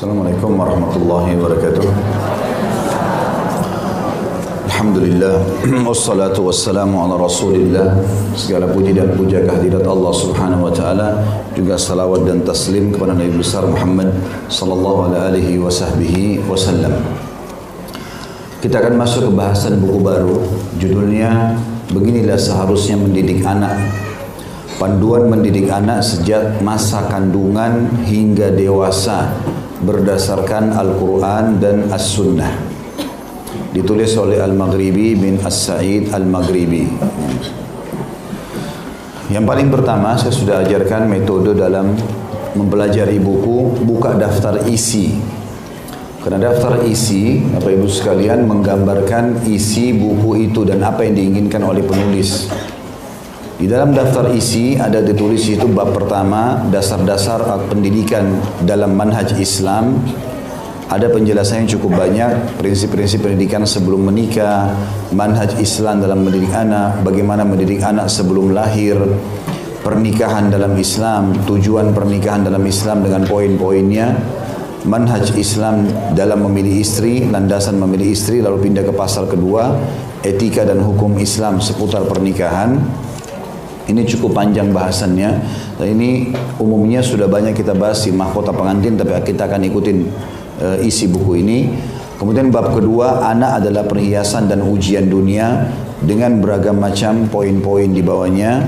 Assalamualaikum warahmatullahi wabarakatuh. Alhamdulillah, wassalatu wassalamu ala rasulillah. Segala puji dan puja kehadirat Allah subhanahu wa ta'ala, juga salawat dan taslim kepada Nabi besar Muhammad sallallahu alaihi wasallam. Kita akan masuk ke bahasan buku baru, judulnya Beginilah Seharusnya Mendidik Anak. Panduan mendidik anak sejak masa kandungan hingga dewasa berdasarkan Al-Quran dan As-Sunnah. Ditulis oleh Al-Maghribi bin As-Sa'id Al-Maghribi. Yang paling pertama, saya sudah ajarkan metode dalam mempelajari buku, buka daftar isi. Karena daftar isi, Bapak Ibu sekalian, menggambarkan isi buku itu dan apa yang diinginkan oleh penulis. Di dalam daftar isi ada ditulis itu bab pertama, dasar-dasar pendidikan dalam manhaj Islam. Ada penjelasannya cukup banyak, prinsip-prinsip pendidikan sebelum menikah, manhaj Islam dalam mendidik anak, bagaimana mendidik anak sebelum lahir, pernikahan dalam Islam, tujuan pernikahan dalam Islam dengan poin-poinnya, manhaj Islam dalam memilih istri, landasan memilih istri, lalu pindah ke pasal kedua, etika dan hukum Islam seputar pernikahan. Ini cukup panjang bahasannya, dan ini umumnya sudah banyak kita bahas di mahkota pengantin, tapi kita akan ikutin isi buku ini. Kemudian bab kedua, anak adalah perhiasan dan ujian dunia, dengan beragam macam poin-poin di bawahnya.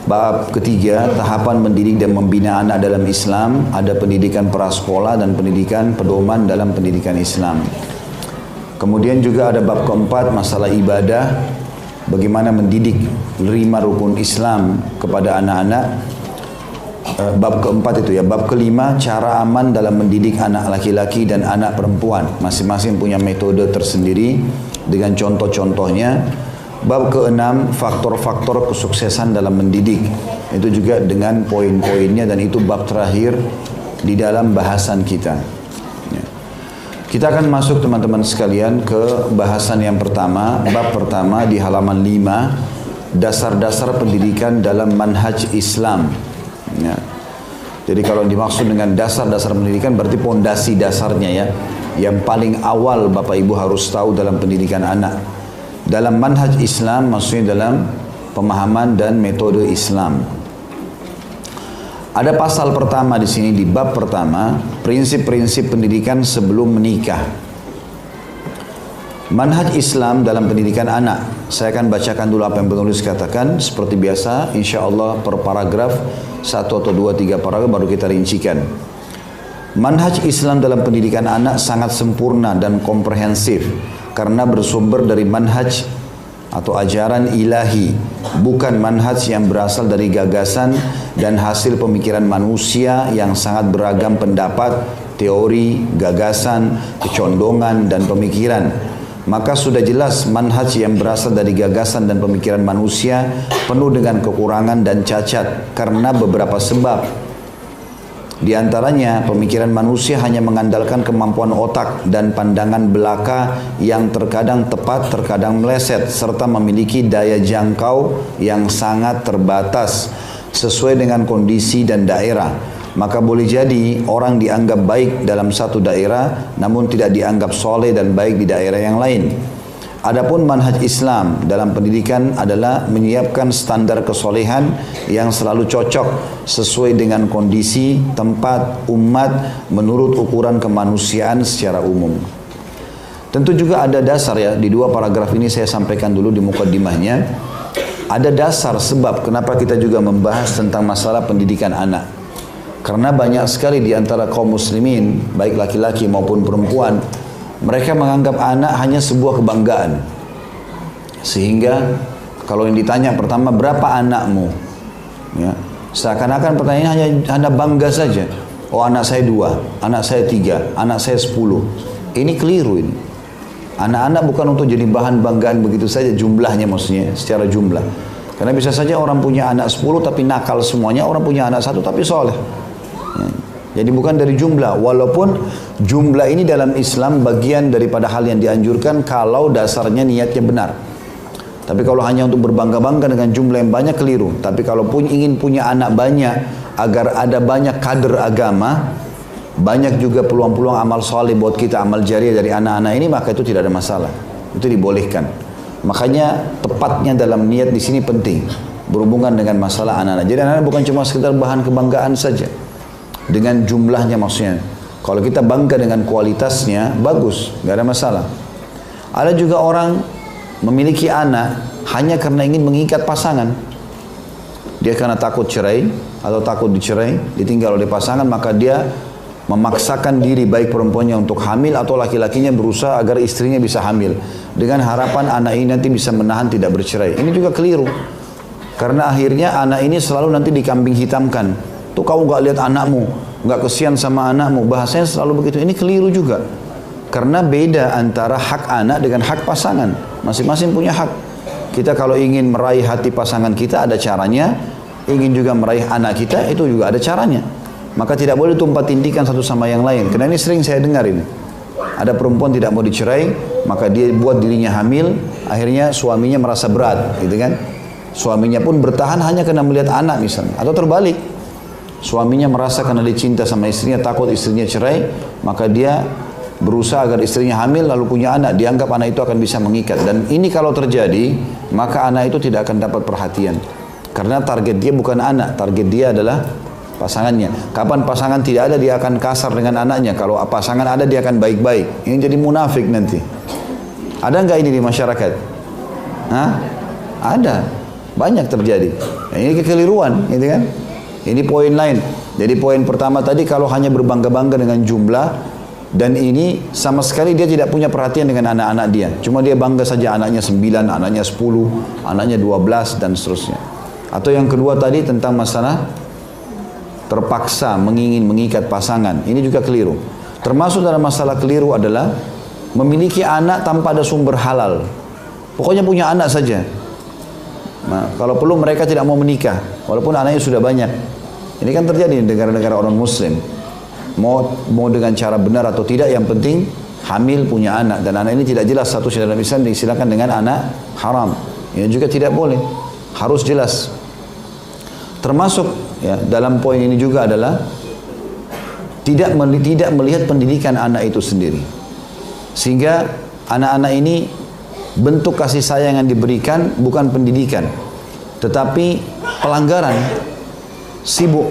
Bab ketiga, tahapan mendidik dan membina anak dalam Islam, ada pendidikan prasekolah dan pendidikan pedoman dalam pendidikan Islam. Kemudian juga ada bab keempat, masalah ibadah, bagaimana mendidik 5 rukun Islam kepada anak-anak. Bab keempat itu ya. Bab kelima, cara aman dalam mendidik anak laki-laki dan anak perempuan. Masing-masing punya metode tersendiri dengan contoh-contohnya. Bab keenam, faktor-faktor kesuksesan dalam mendidik. Itu juga dengan poin-poinnya, dan itu bab terakhir di dalam bahasan kita. Kita akan masuk teman-teman sekalian ke bahasan yang pertama, bab pertama di halaman 5, dasar-dasar pendidikan dalam manhaj Islam. Ya. Jadi kalau dimaksud dengan dasar-dasar pendidikan berarti pondasi dasarnya ya, yang paling awal Bapak Ibu harus tahu dalam pendidikan anak. Dalam manhaj Islam maksudnya dalam pemahaman dan metode Islam. Ada pasal pertama di sini, di bab pertama, prinsip-prinsip pendidikan sebelum menikah. Manhaj Islam dalam pendidikan anak. Saya akan bacakan dulu apa yang penulis katakan. Seperti biasa, insya Allah per paragraf, 1 atau 2, 3 paragraf baru kita rincikan. Manhaj Islam dalam pendidikan anak sangat sempurna dan komprehensif karena bersumber dari manhaj atau ajaran ilahi, bukan manhaj yang berasal dari gagasan dan hasil pemikiran manusia yang sangat beragam pendapat, teori, gagasan, kecondongan, dan pemikiran. Maka sudah jelas manhaj yang berasal dari gagasan dan pemikiran manusia penuh dengan kekurangan dan cacat karena beberapa sebab. Di antaranya, pemikiran manusia hanya mengandalkan kemampuan otak dan pandangan belaka yang terkadang tepat, terkadang meleset, serta memiliki daya jangkau yang sangat terbatas sesuai dengan kondisi dan daerah. Maka boleh jadi orang dianggap baik dalam satu daerah, namun tidak dianggap soleh dan baik di daerah yang lain. Adapun manhaj Islam dalam pendidikan adalah menyiapkan standar kesolehan yang selalu cocok sesuai dengan kondisi, tempat, umat menurut ukuran kemanusiaan secara umum. Tentu juga ada dasar ya, di 2 paragraf ini saya sampaikan dulu di mukaddimahnya. Ada dasar sebab kenapa kita juga membahas tentang masalah pendidikan anak. Karena banyak sekali di antara kaum muslimin, baik laki-laki maupun perempuan, mereka menganggap anak hanya sebuah kebanggaan. Sehingga kalau yang ditanya pertama, berapa anakmu? Ya, seakan-akan pertanyaannya hanya bangga saja. Oh, anak saya 2, anak saya 3, anak saya 10. Ini keliru ini. Anak-anak bukan untuk jadi bahan banggaan begitu saja jumlahnya, maksudnya secara jumlah. Karena bisa saja orang punya anak 10 tapi nakal semuanya, orang punya anak 1 tapi soleh. Ya. Jadi bukan dari jumlah, walaupun jumlah ini dalam Islam bagian daripada hal yang dianjurkan kalau dasarnya niatnya benar. Tapi kalau hanya untuk berbangga-bangga dengan jumlah yang banyak, keliru. Tapi kalau ingin punya anak banyak agar ada banyak kader agama, banyak juga peluang-peluang amal soleh buat kita, amal jariah dari anak-anak ini, maka itu tidak ada masalah. Itu dibolehkan. Makanya tepatnya dalam niat di sini penting berhubungan dengan masalah anak-anak. Jadi anak-anak bukan cuma sekedar bahan kebanggaan saja dengan jumlahnya maksudnya. Kalau kita bangga dengan kualitasnya bagus, nggak ada masalah. Ada juga orang memiliki anak hanya karena ingin mengikat pasangan. Dia karena takut cerai atau takut dicerai, ditinggal oleh pasangan, maka dia memaksakan diri baik perempuannya untuk hamil atau laki-lakinya berusaha agar istrinya bisa hamil dengan harapan anak ini nanti bisa menahan tidak bercerai. Ini juga keliru, karena akhirnya anak ini selalu nanti dikambing hitamkan. Tuh kamu gak lihat anakmu, gak kesian sama anakmu, bahasanya selalu begitu. Ini keliru juga, karena beda antara hak anak dengan hak pasangan. Masing-masing punya hak. Kita kalau ingin meraih hati pasangan kita ada caranya, ingin juga meraih anak kita itu juga ada caranya. Maka tidak boleh tumpah tindikan satu sama yang lain. Karena ini sering saya dengar ini. Ada perempuan tidak mau dicerai, maka dia buat dirinya hamil, akhirnya suaminya merasa berat, gitu kan? Suaminya pun bertahan hanya karena melihat anak misalnya. Atau terbalik, suaminya merasa karena dia cinta sama istrinya, takut istrinya cerai, maka dia berusaha agar istrinya hamil lalu punya anak, dianggap anak itu akan bisa mengikat. Dan ini kalau terjadi, maka anak itu tidak akan dapat perhatian. Karena target dia bukan anak, target dia adalah pasangannya. Kapan pasangan tidak ada, dia akan kasar dengan anaknya. Kalau pasangan ada, dia akan baik-baik. Ini jadi munafik nanti. Ada nggak ini di masyarakat? Hah? Ada. Banyak terjadi. Nah, ini kekeliruan, gitu kan? Ini poin lain. Jadi poin pertama tadi, kalau hanya berbangga-bangga dengan jumlah, dan ini sama sekali dia tidak punya perhatian dengan anak-anak dia. Cuma dia bangga saja anaknya 9, anaknya 10, anaknya 12, dan seterusnya. Atau yang kedua tadi tentang masalah terpaksa mengikat pasangan. Ini juga keliru. Termasuk dalam masalah keliru adalah memiliki anak tanpa ada sumber halal. Pokoknya punya anak saja. Nah, kalau perlu mereka tidak mau menikah, walaupun anaknya sudah banyak. Ini kan terjadi di negara-negara orang Muslim. Mau dengan cara benar atau tidak, yang penting hamil punya anak. Dan anak ini tidak jelas status dalam Islam, disilakan dengan anak haram. Ini juga tidak boleh. Harus jelas. Termasuk ya, dalam poin ini juga adalah tidak melihat pendidikan anak itu sendiri. Sehingga anak-anak ini bentuk kasih sayang yang diberikan bukan pendidikan, tetapi pelanggaran. Sibuk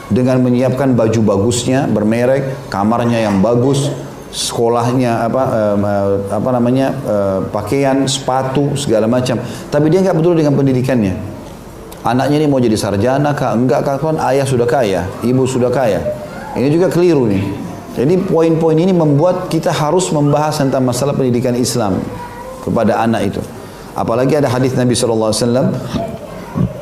dengan menyiapkan baju bagusnya, bermerek, kamarnya yang bagus, sekolahnya pakaian, sepatu, segala macam. Tapi dia nggak peduli dengan pendidikannya. Anaknya ini mau jadi sarjana kah? Enggak kah? Ayah sudah kaya, ibu sudah kaya. Ini juga keliru nih. Jadi poin-poin ini membuat kita harus membahas tentang masalah pendidikan Islam kepada anak itu. Apalagi ada hadis Nabi SAW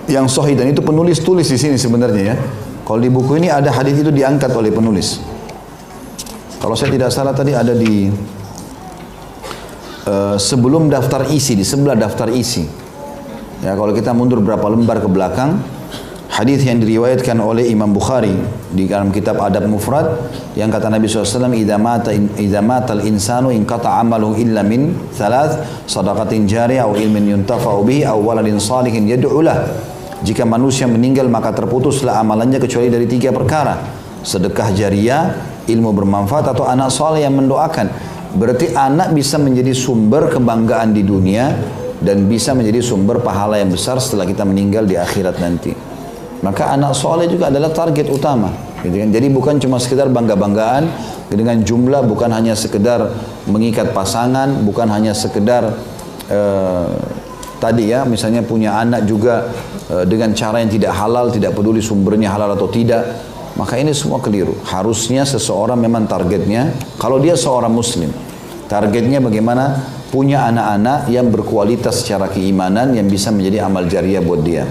yang sahih, dan itu penulis tulis di sini sebenarnya ya. Kalau di buku ini ada hadis itu diangkat oleh penulis. Kalau saya tidak salah tadi ada di sebelum daftar isi, di sebelah daftar isi. Ya, kalau kita mundur berapa lembar ke belakang, hadis yang diriwayatkan oleh Imam Bukhari di dalam kitab Adab Mufrad yang kata Nabi SAW, idza matal insanu in qata'a amaluhu illa min thalath, sadaqatin jariyah aw ilmin yuntafa'u bihi aw waladin salihin yad'u lah. Jika manusia meninggal maka terputuslah amalannya kecuali dari 3 perkara: sedekah jariyah, ilmu bermanfaat, atau anak soleh yang mendoakan. Berarti anak bisa menjadi sumber kebanggaan di dunia dan bisa menjadi sumber pahala yang besar setelah kita meninggal di akhirat nanti. Maka anak soleh juga adalah target utama, gitu kan? Jadi bukan cuma sekedar bangga-banggaan dengan jumlah, bukan hanya sekedar mengikat pasangan, bukan hanya sekedar tadi ya, misalnya punya anak juga dengan cara yang tidak halal, tidak peduli sumbernya halal atau tidak. Maka ini semua keliru. Harusnya seseorang memang targetnya, kalau dia seorang muslim, targetnya bagaimana punya anak-anak yang berkualitas secara keimanan yang bisa menjadi amal jariah buat dia.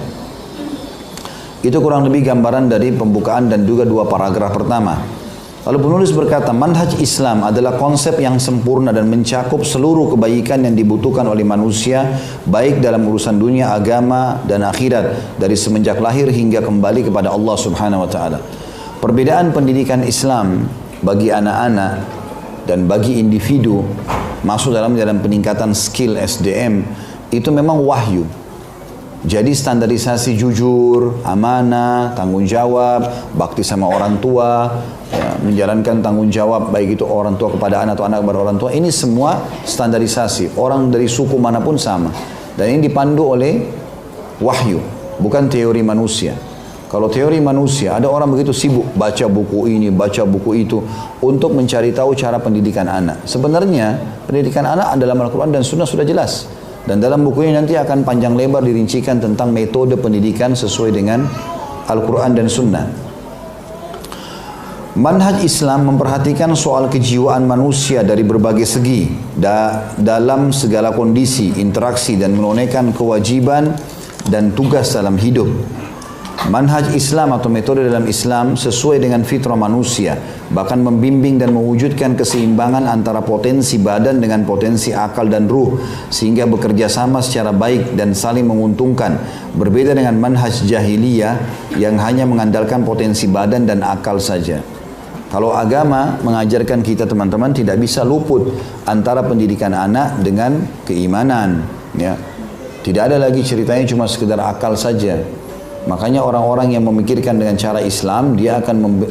Itu kurang lebih gambaran dari pembukaan dan juga 2 paragraf pertama. Lalu penulis berkata, manhaj Islam adalah konsep yang sempurna dan mencakup seluruh kebaikan yang dibutuhkan oleh manusia, baik dalam urusan dunia, agama, dan akhirat, dari semenjak lahir hingga kembali kepada Allah Subhanahu wa Ta'ala. Perbedaan pendidikan Islam bagi anak-anak dan bagi individu masuk dalam peningkatan skill SDM itu memang wahyu. Jadi standarisasi jujur, amanah, tanggung jawab, bakti sama orang tua, ya, menjalankan tanggung jawab baik itu orang tua kepada anak atau anak kepada orang tua, ini semua standarisasi. Orang dari suku manapun sama. Dan ini dipandu oleh wahyu, bukan teori manusia. Kalau teori manusia, ada orang begitu sibuk baca buku ini, baca buku itu untuk mencari tahu cara pendidikan anak. Sebenarnya pendidikan anak dalam Al-Quran dan Sunnah sudah jelas. Dan dalam buku ini nanti akan panjang lebar dirincikan tentang metode pendidikan sesuai dengan Al-Quran dan Sunnah. Manhaj Islam memperhatikan soal kejiwaan manusia dari berbagai segi dalam segala kondisi, interaksi dan menunaikan kewajiban dan tugas dalam hidup. Manhaj Islam atau metode dalam Islam sesuai dengan fitrah manusia, bahkan membimbing dan mewujudkan keseimbangan antara potensi badan dengan potensi akal dan ruh, sehingga bekerja sama secara baik dan saling menguntungkan. Berbeda dengan manhaj jahiliyah yang hanya mengandalkan potensi badan dan akal saja. Kalau agama mengajarkan kita teman-teman tidak bisa luput antara pendidikan anak dengan keimanan. Ya. Tidak ada lagi ceritanya cuma sekedar akal saja. Makanya orang-orang yang memikirkan dengan cara Islam, dia akan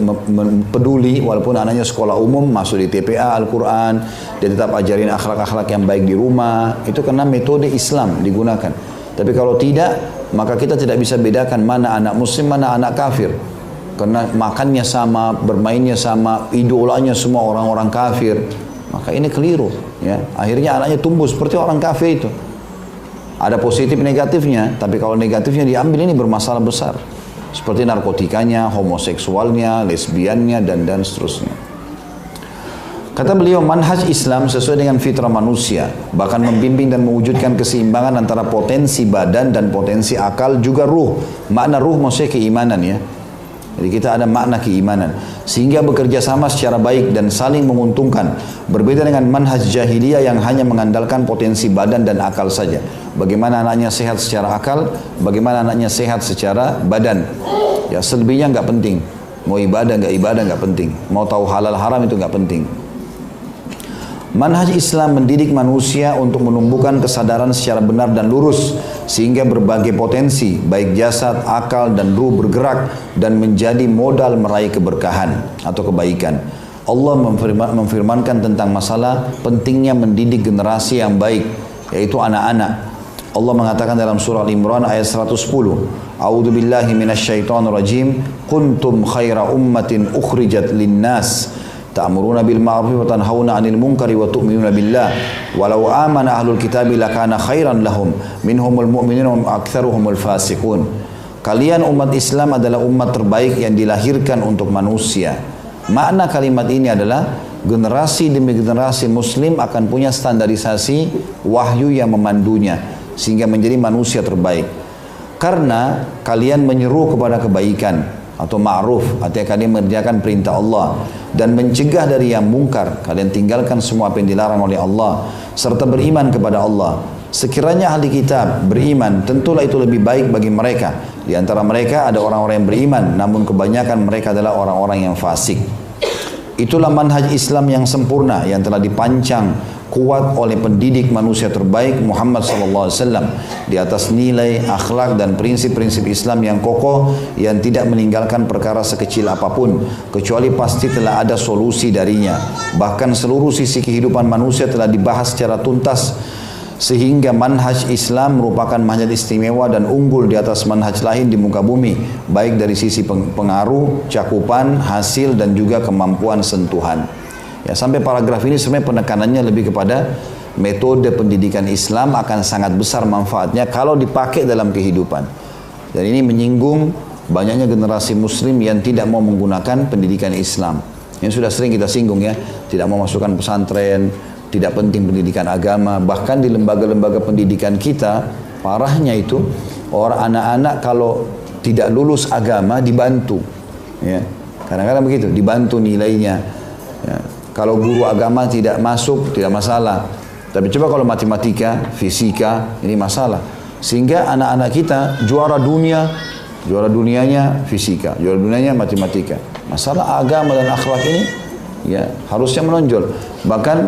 peduli walaupun anaknya sekolah umum, masuk di TPA Al-Quran, dia tetap ajarin akhlak-akhlak yang baik di rumah, itu karena metode Islam digunakan. Tapi kalau tidak, maka kita tidak bisa bedakan mana anak muslim, mana anak kafir. Karena makannya sama, bermainnya sama, idolanya semua orang-orang kafir. Maka ini keliru. Ya. Akhirnya anaknya tumbuh seperti orang kafir itu. Ada positif negatifnya, tapi kalau negatifnya diambil ini bermasalah besar. Seperti narkotikanya, homoseksualnya, lesbiannya, dan seterusnya. Kata beliau, manhaj Islam sesuai dengan fitrah manusia, bahkan membimbing dan mewujudkan keseimbangan antara potensi badan dan potensi akal, juga ruh. Makna ruh maksudnya keimanan ya. Jadi kita ada makna keimanan. Sehingga bekerja sama secara baik dan saling menguntungkan. Berbeda dengan manhaj jahiliyah yang hanya mengandalkan potensi badan dan akal saja. Bagaimana anaknya sehat secara akal, bagaimana anaknya sehat secara badan. Ya selebihnya nggak penting. Mau ibadah nggak penting. Mau tahu halal haram itu nggak penting. Manhaj Islam mendidik manusia untuk menumbuhkan kesadaran secara benar dan lurus sehingga berbagai potensi baik jasad, akal dan ruh bergerak dan menjadi modal meraih keberkahan atau kebaikan. Allah memfirmankan tentang masalah pentingnya mendidik generasi yang baik, yaitu anak-anak. Allah mengatakan dalam surah Al-Imran ayat 110, A'udzu billahi minasyaitonir rajim, kuntum khaira ummatin ukhrijat linnas ta'muruna bil ma'ruf wa tanhauna 'anil munkari wa tu'minuna billah walau amana ahlul kitabi lakana khairan lahum minhumul mu'minun wa aktsaruhumul fasiqun. Kalian umat Islam adalah umat terbaik yang dilahirkan untuk manusia. Makna kalimat ini adalah generasi demi generasi muslim akan punya standarisasi wahyu yang memandunya sehingga menjadi manusia terbaik. Karena kalian menyeru kepada kebaikan atau ma'ruf, artinya kalian mengerjakan perintah Allah dan mencegah dari yang mungkar, kalian tinggalkan semua apa yang dilarang oleh Allah serta beriman kepada Allah. Sekiranya ahli kitab beriman, tentulah itu lebih baik bagi mereka. Di antara mereka ada orang-orang yang beriman, namun kebanyakan mereka adalah orang-orang yang fasik. Itulah manhaj Islam yang sempurna yang telah dipancang kuat oleh pendidik manusia terbaik Muhammad SAW di atas nilai, akhlak dan prinsip-prinsip Islam yang kokoh yang tidak meninggalkan perkara sekecil apapun kecuali pasti telah ada solusi darinya. Bahkan seluruh sisi kehidupan manusia telah dibahas secara tuntas sehingga manhaj Islam merupakan manhaj istimewa dan unggul di atas manhaj lain di muka bumi, baik dari sisi pengaruh, cakupan, hasil dan juga kemampuan sentuhan. Ya, sampai paragraf ini sebenarnya penekanannya lebih kepada metode pendidikan Islam akan sangat besar manfaatnya kalau dipakai dalam kehidupan. Dan ini menyinggung banyaknya generasi muslim yang tidak mau menggunakan pendidikan Islam. Yang sudah sering kita singgung ya, tidak mau masukkan pesantren, tidak penting pendidikan agama, bahkan di lembaga-lembaga pendidikan kita, parahnya itu orang anak-anak kalau tidak lulus agama dibantu. Ya, kadang-kadang begitu, dibantu nilainya. Ya. Kalau guru agama tidak masuk, tidak masalah. Tapi coba kalau matematika, fisika, ini masalah. Sehingga anak-anak kita juara dunianya fisika, juara dunianya matematika. Masalah agama dan akhlak ini, ya harusnya menonjol. Bahkan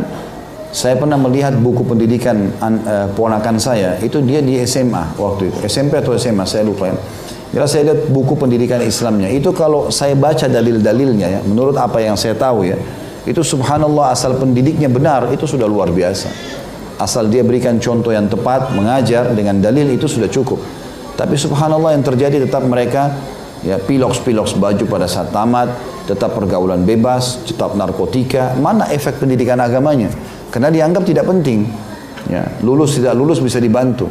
Saya pernah melihat buku pendidikan ponakan saya, itu dia di SMA waktu itu, SMP atau SMA, saya lupa ya. Jelas saya lihat buku pendidikan Islamnya, itu kalau saya baca dalil-dalilnya ya, menurut apa yang saya tahu ya, itu subhanallah asal pendidiknya benar, itu sudah luar biasa. Asal dia berikan contoh yang tepat, mengajar dengan dalil itu sudah cukup. Tapi subhanallah yang terjadi tetap mereka ya piloks baju pada saat tamat, tetap pergaulan bebas, tetap narkotika. Mana efek pendidikan agamanya? Karena dianggap tidak penting. Ya, lulus tidak lulus bisa dibantu.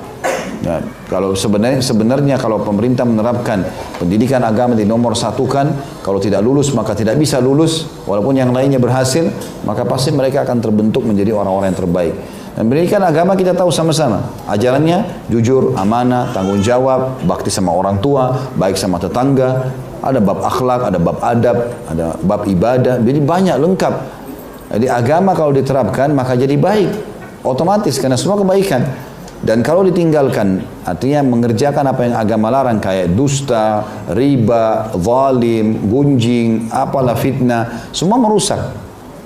Ya, kalau sebenarnya kalau pemerintah menerapkan pendidikan agama di nomor satukan, kalau tidak lulus maka tidak bisa lulus, walaupun yang lainnya berhasil, maka pasti mereka akan terbentuk menjadi orang-orang yang terbaik. Dan pendidikan agama kita tahu sama-sama, ajarannya jujur, amanah, tanggung jawab, bakti sama orang tua, baik sama tetangga, ada bab akhlak, ada bab adab, ada bab ibadah, jadi banyak lengkap. Jadi agama kalau diterapkan maka jadi baik, otomatis karena semua kebaikan. Dan kalau ditinggalkan, artinya mengerjakan apa yang agama larang kayak dusta, riba, zalim, gunjing, apalah fitnah, semua merusak.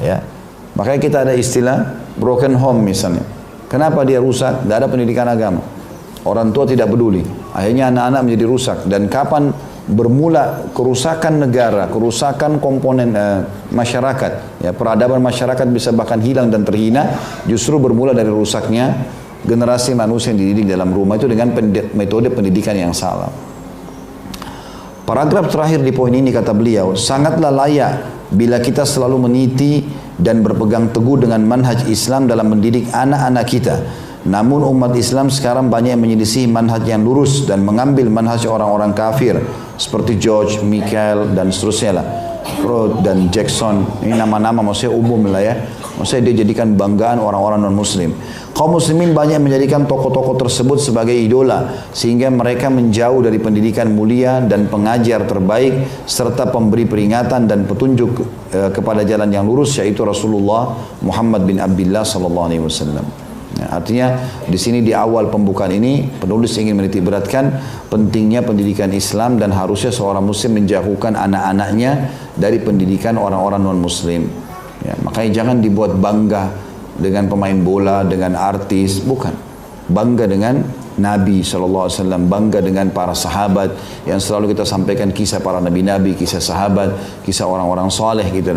Ya, makanya kita ada istilah broken home misalnya. Kenapa dia rusak? Tidak ada pendidikan agama. Orang tua tidak peduli. Akhirnya anak-anak menjadi rusak. Dan kapan bermula kerusakan negara, kerusakan komponen masyarakat, ya, peradaban masyarakat bisa bahkan hilang dan terhina, justru bermula dari rusaknya generasi manusia yang dididik dalam rumah itu dengan metode pendidikan yang salah. Paragraf terakhir di poin ini kata beliau, sangatlah layak bila kita selalu meniti dan berpegang teguh dengan manhaj Islam dalam mendidik anak-anak kita. Namun umat Islam sekarang banyak yang menyelisih manhaj yang lurus dan mengambil manhaj orang-orang kafir seperti George, Michael dan seterusnya lah, Freud dan Jackson. Ini nama-nama maksudnya umum lah ya. Maksudnya dia jadikan banggaan orang-orang non-muslim. Kaum muslimin banyak menjadikan tokoh-tokoh tersebut sebagai idola, sehingga mereka menjauh dari pendidikan mulia dan pengajar terbaik, serta pemberi peringatan dan petunjuk kepada jalan yang lurus, yaitu Rasulullah Muhammad bin Abdullah sallallahu alaihi wasallam. Ya, artinya di sini di awal pembukaan ini penulis ingin menitik beratkan pentingnya pendidikan Islam dan harusnya seorang muslim menjauhkan anak-anaknya dari pendidikan orang-orang non-muslim. Ya, makanya jangan dibuat bangga dengan pemain bola, dengan artis, bukan. Bangga dengan Nabi SAW, bangga dengan para sahabat yang selalu kita sampaikan kisah para nabi-nabi, kisah sahabat, kisah orang-orang soleh gitu.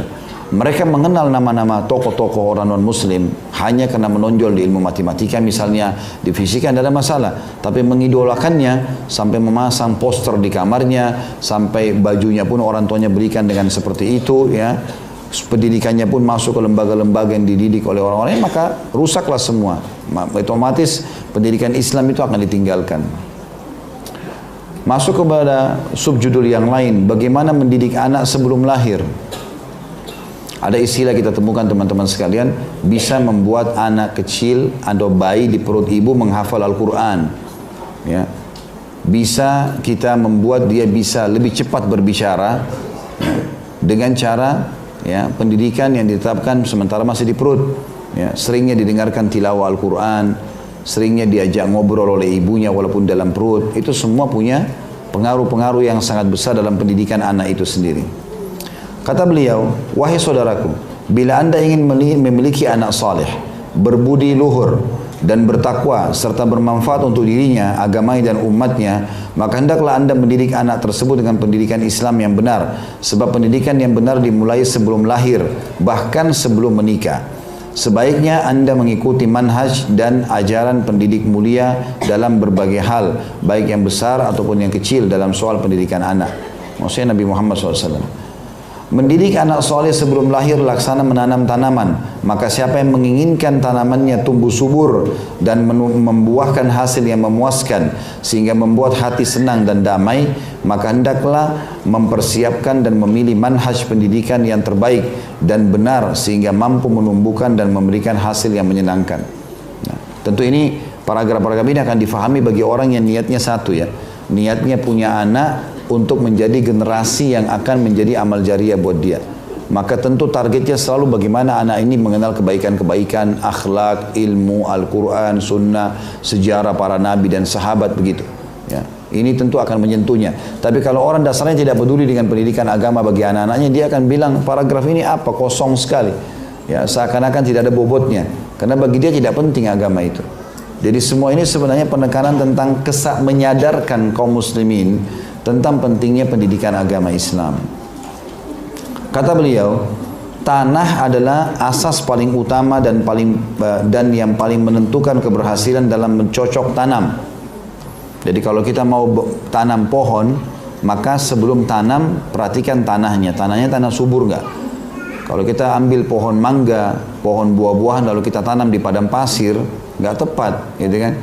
Mereka mengenal nama-nama tokoh-tokoh orang non-muslim hanya karena menonjol di ilmu matematika misalnya, di fisika tidak ada masalah. Tapi mengidolakannya sampai memasang poster di kamarnya, sampai bajunya pun orang tuanya belikan dengan seperti itu ya. Pendidikannya pun masuk ke lembaga-lembaga yang dididik oleh orang-orang, maka rusaklah semua. Otomatis pendidikan Islam itu akan ditinggalkan. Masuk kepada subjudul yang lain, bagaimana mendidik anak sebelum lahir. Ada istilah kita temukan teman-teman sekalian, bisa membuat anak kecil atau bayi di perut ibu menghafal Al-Quran. Ya. Bisa kita membuat dia bisa lebih cepat berbicara ya, dengan cara ya, pendidikan yang ditetapkan sementara masih di perut. Ya, seringnya didengarkan tilawah Al-Quran, seringnya diajak ngobrol oleh ibunya walaupun dalam perut. Itu semua punya pengaruh-pengaruh yang sangat besar dalam pendidikan anak itu sendiri. Kata beliau, wahai saudaraku, bila anda ingin memiliki anak saleh, berbudi luhur dan bertakwa serta bermanfaat untuk dirinya, agamanya dan umatnya, maka hendaklah anda mendidik anak tersebut dengan pendidikan Islam yang benar. Sebab pendidikan yang benar dimulai sebelum lahir, bahkan sebelum menikah. Sebaiknya anda mengikuti manhaj dan ajaran pendidik mulia dalam berbagai hal, baik yang besar ataupun yang kecil dalam soal pendidikan anak. Maksudnya Nabi Muhammad SAW. Mendidik anak soleh sebelum lahir laksana menanam tanaman. Maka siapa yang menginginkan tanamannya tumbuh subur dan membuahkan hasil yang memuaskan sehingga membuat hati senang dan damai, maka hendaklah mempersiapkan dan memilih manhaj pendidikan yang terbaik dan benar sehingga mampu menumbuhkan dan memberikan hasil yang menyenangkan. Nah, tentu ini paragraf-paragraf ini akan difahami bagi orang yang niatnya satu ya. Niatnya punya anak untuk menjadi generasi yang akan menjadi amal jariah buat dia. Maka tentu targetnya selalu bagaimana anak ini mengenal kebaikan-kebaikan, akhlak, ilmu, Al-Quran, sunnah, sejarah para nabi dan sahabat begitu. Ya. Ini tentu akan menyentuhnya. Tapi kalau orang dasarnya tidak peduli dengan pendidikan agama bagi anak-anaknya, dia akan bilang paragraf ini apa, kosong sekali. Ya, seakan-akan tidak ada bobotnya. Karena bagi dia tidak penting agama itu. Jadi semua ini sebenarnya penekanan tentang menyadarkan kaum muslimin tentang pentingnya pendidikan agama Islam. Kata beliau, tanah adalah asas paling utama dan yang paling menentukan keberhasilan dalam mencocok tanam. Jadi kalau kita mau tanam pohon, maka sebelum tanam perhatikan tanahnya. Tanahnya tanah subur nggak? Kalau kita ambil pohon mangga, pohon buah-buahan lalu kita tanam di padang pasir, nggak tepat, gitu kan?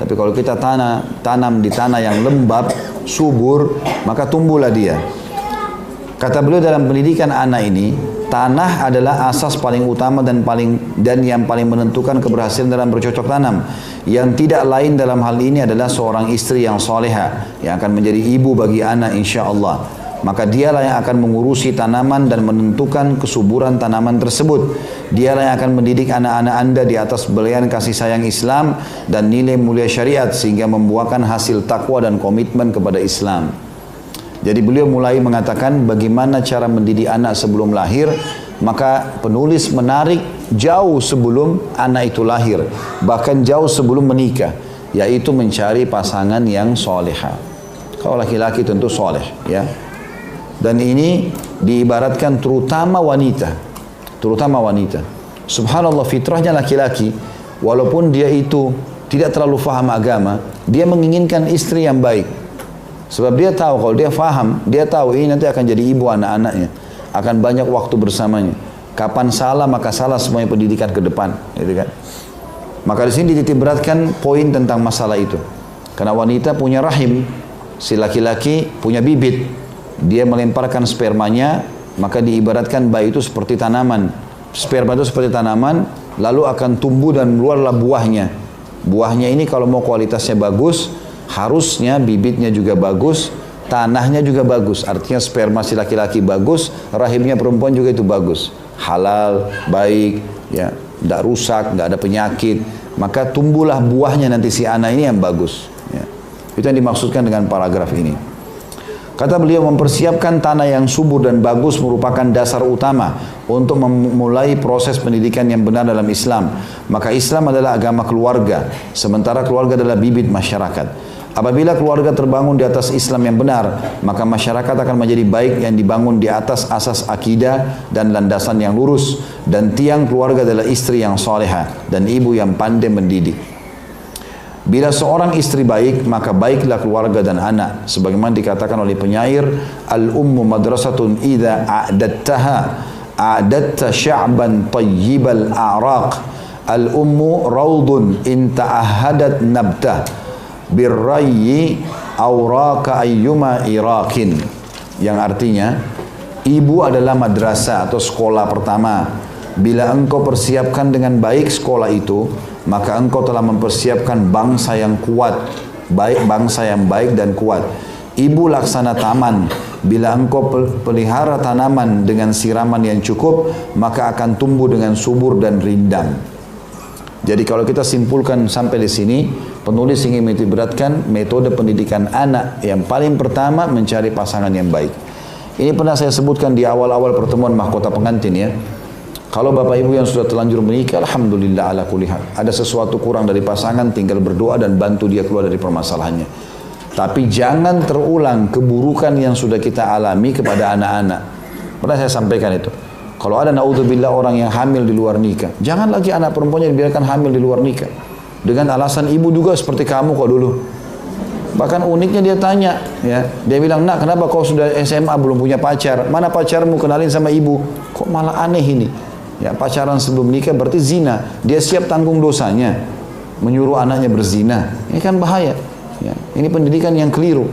Tapi kalau kita tanam di tanah yang lembab, subur, maka tumbuhlah dia. Kata beliau dalam pendidikan anak ini, tanah adalah asas paling utama dan yang paling menentukan keberhasilan dalam bercocok tanam. Yang tidak lain dalam hal ini adalah seorang istri yang soleha, yang akan menjadi ibu bagi anak insya Allah. Maka dialah yang akan mengurusi tanaman dan menentukan kesuburan tanaman tersebut. Dialah yang akan mendidik anak-anak Anda di atas belayan kasih sayang Islam dan nilai mulia syariat sehingga membuahkan hasil takwa dan komitmen kepada Islam. Jadi beliau mulai mengatakan bagaimana cara mendidik anak sebelum lahir. Maka penulis menarik jauh sebelum anak itu lahir, bahkan jauh sebelum menikah, yaitu mencari pasangan yang soleha. Kalau laki-laki tentu soleh, ya. Dan ini diibaratkan terutama wanita. Subhanallah, fitrahnya laki-laki, walaupun dia itu tidak terlalu faham agama, dia menginginkan istri yang baik. Sebab dia tahu kalau dia faham, dia tahu ini nanti akan jadi ibu anak-anaknya, akan banyak waktu bersamanya. Kapan salah maka salah semuanya pendidikan ke depan, gitu kan? Maka di sini dititik beratkan poin tentang masalah itu. Karena wanita punya rahim, si laki-laki punya bibit. Dia melemparkan spermanya, maka diibaratkan bayi itu seperti tanaman. Sperma itu seperti tanaman, lalu akan tumbuh dan keluarlah buahnya. Buahnya ini kalau mau kualitasnya bagus, harusnya bibitnya juga bagus, tanahnya juga bagus. Artinya sperma si laki-laki bagus, rahimnya perempuan juga itu bagus. Halal, baik, ya, tidak rusak, tidak ada penyakit. Maka tumbuhlah buahnya nanti si anak ini yang bagus. Ya. Itu yang dimaksudkan dengan paragraf ini. Kata beliau, mempersiapkan tanah yang subur dan bagus merupakan dasar utama untuk memulai proses pendidikan yang benar dalam Islam. Maka Islam adalah agama keluarga, sementara keluarga adalah bibit masyarakat. Apabila keluarga terbangun di atas Islam yang benar, maka masyarakat akan menjadi baik yang dibangun di atas asas akidah dan landasan yang lurus. Dan tiang keluarga adalah istri yang soleha dan ibu yang pandai mendidik. Bila seorang istri baik, maka baiklah keluarga dan anak. Sebagaimana dikatakan oleh penyair, al-ummu madrasatun idza a'dattaha a'datta sya'ban tayyibal a'raq. Al-ummu raudun in ta'ahadat nabtah birrayyi awraka ayyuma iraqin. Yang artinya, ibu adalah madrasah atau sekolah pertama. Bila engkau persiapkan dengan baik sekolah itu, maka engkau telah mempersiapkan bangsa yang kuat, bangsa yang baik dan kuat. Ibu laksana taman, bila engkau pelihara tanaman dengan siraman yang cukup, maka akan tumbuh dengan subur dan rindang. Jadi kalau kita simpulkan sampai di sini, penulis ingin menitikberatkan metode pendidikan anak yang paling pertama mencari pasangan yang baik. Ini pernah saya sebutkan di awal-awal pertemuan mahkota pengantin, ya. Kalau bapak ibu yang sudah terlanjur menikah, alhamdulillah ala kulli hal. Ada sesuatu kurang dari pasangan, tinggal berdoa dan bantu dia keluar dari permasalahannya. Tapi jangan terulang keburukan yang sudah kita alami kepada anak-anak. Pernah saya sampaikan itu. Kalau ada naudzubillah orang yang hamil di luar nikah, jangan lagi anak perempuannya dibiarkan hamil di luar nikah. Dengan alasan ibu juga seperti kamu kok dulu. Bahkan uniknya dia tanya, ya, dia bilang, nak kenapa kau sudah SMA belum punya pacar? Mana pacarmu, kenalin sama ibu? Kok malah aneh ini? Ya, pacaran sebelum nikah berarti zina. Dia siap tanggung dosanya, menyuruh anaknya berzina. Ini kan bahaya. Ya, ini pendidikan yang keliru.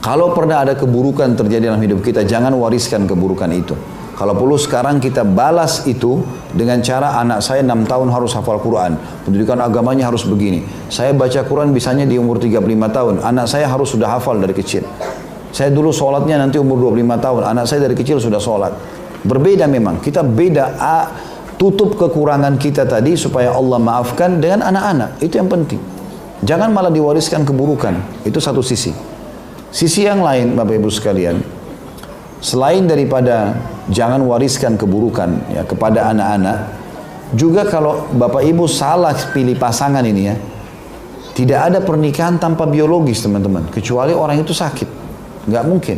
Kalau pernah ada keburukan terjadi dalam hidup kita, jangan wariskan keburukan itu. Kalau perlu sekarang kita balas itu dengan cara anak saya 6 tahun harus hafal Quran. Pendidikan agamanya harus begini. Saya baca Quran bisanya di umur 35 tahun. Anak saya harus sudah hafal dari kecil. Saya dulu sholatnya nanti umur 25 tahun. Anak saya dari kecil sudah sholat. Berbeda memang, kita beda, tutup kekurangan kita tadi supaya Allah maafkan dengan anak-anak, itu yang penting. Jangan malah diwariskan keburukan, itu satu sisi. Sisi yang lain Bapak Ibu sekalian, Selain daripada jangan wariskan keburukan ya kepada anak-anak, juga kalau bapak ibu salah pilih pasangan ini ya, tidak ada pernikahan tanpa biologis teman-teman, kecuali orang itu sakit, nggak mungkin.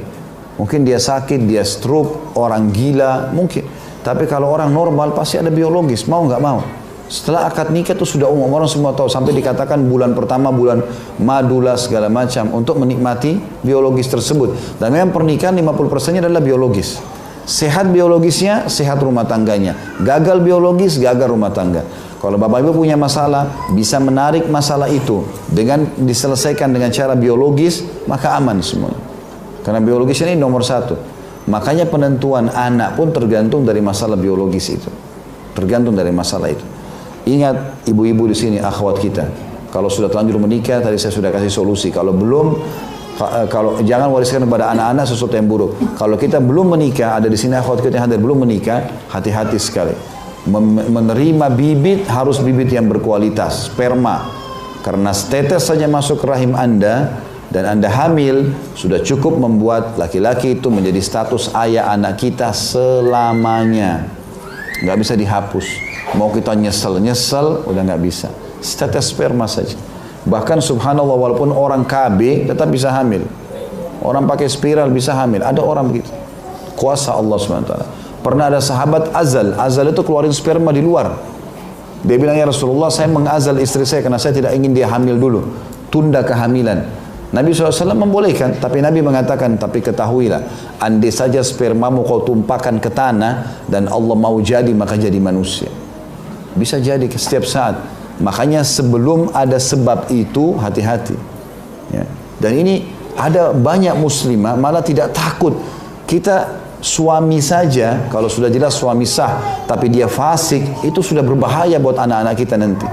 Mungkin dia sakit, dia stroke, orang gila, mungkin. Tapi kalau orang normal pasti ada biologis, mau nggak mau. Setelah akad nikah itu sudah umum, orang semua tahu. Sampai dikatakan bulan pertama, bulan madula segala macam untuk menikmati biologis tersebut. Dan memang pernikahan 50%-nya adalah biologis. Sehat biologisnya, sehat rumah tangganya. Gagal biologis, gagal rumah tangga. Kalau bapak ibu punya masalah, bisa menarik masalah itu dengan diselesaikan dengan cara biologis, maka aman semuanya. Karena biologis ini nomor satu. Makanya penentuan anak pun tergantung dari masalah biologis itu. Tergantung dari masalah itu. Ingat ibu-ibu di sini, akhwat kita. Kalau sudah terlanjur menikah, tadi saya sudah kasih solusi. Kalau belum, kalau jangan wariskan kepada anak-anak sesuatu yang buruk. Kalau kita belum menikah, ada di sini akhwat kita yang hadir belum menikah, hati-hati sekali. Menerima bibit harus bibit yang berkualitas, sperma. Karena tetes saja masuk ke rahim Anda dan Anda hamil, sudah cukup membuat laki-laki itu menjadi status ayah anak kita selamanya. Nggak bisa dihapus. Mau kita nyesel, udah nggak bisa. Setetes sperma saja. Bahkan subhanallah walaupun orang KB tetap bisa hamil. Orang pakai spiral bisa hamil. Ada orang begitu. Kuasa Allah SWT. Pernah ada sahabat azal. Azal itu keluarin sperma di luar. Dia bilang, ya Rasulullah, saya mengazal istri saya karena saya tidak ingin dia hamil dulu. Tunda kehamilan. Nabi SAW membolehkan, tapi Nabi mengatakan, tapi ketahuilah, andai saja spermamu kau tumpahkan ke tanah dan Allah mau jadi, maka jadi manusia. Bisa jadi setiap saat. Makanya sebelum ada sebab itu, hati-hati. Ya. Dan ini ada banyak muslimah malah tidak takut. Kita suami saja, kalau sudah jelas suami sah, tapi dia fasik, itu sudah berbahaya buat anak-anak kita nanti.